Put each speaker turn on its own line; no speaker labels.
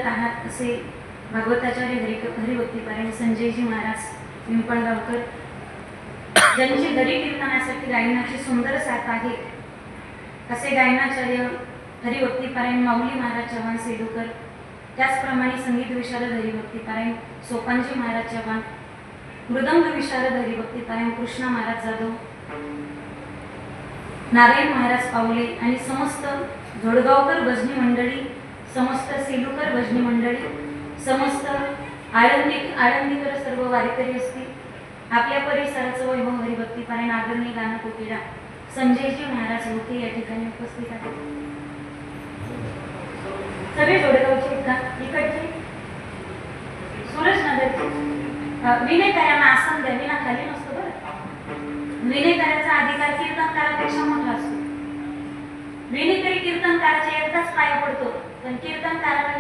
आहात असे भागवताचार्य हरिभक्तीपारायण संजयजी महाराज पिंपळगावकर, ज्यांची घरी कीर्तनासाठी गायनाची सुंदर साथ आहे असे गायनाचार्य हरिभक्तीपारायण माऊली महाराज चव्हाण सेडूकर, त्याचप्रमाणे संगीत विशारद हरिभक्तीपारायण सोपानजी महाराज चव्हाण, मृदंग विशारद हरिभक्तीपारायण कृष्णा महाराज जाधव, नारायण महाराज पावले आणि समस्त जोडगावकर भजनी मंडळी, समस्त सेलूकर भजनी मंडळी, समस्त आळंदीकर सर्व वारकरी असतील, आपल्या परिसराचं वैभव हरिभक्तीपारायण आदरणीय गानकोकिळा संजयजी महाराज होते या ठिकाणी उपस्थित आहेत. सगळे जोडगावचे का इकडचे सुरजनगरचे विनयकरांना आसन द्या, विना खाली नसतो बरं. विनयकरांचा अधिकार कीर्तनकारापेक्षा मोठा असतो. विनयकरी कीर्तनकाराच्या एकदाच पाया पडतो, पण कीर्तनकाराला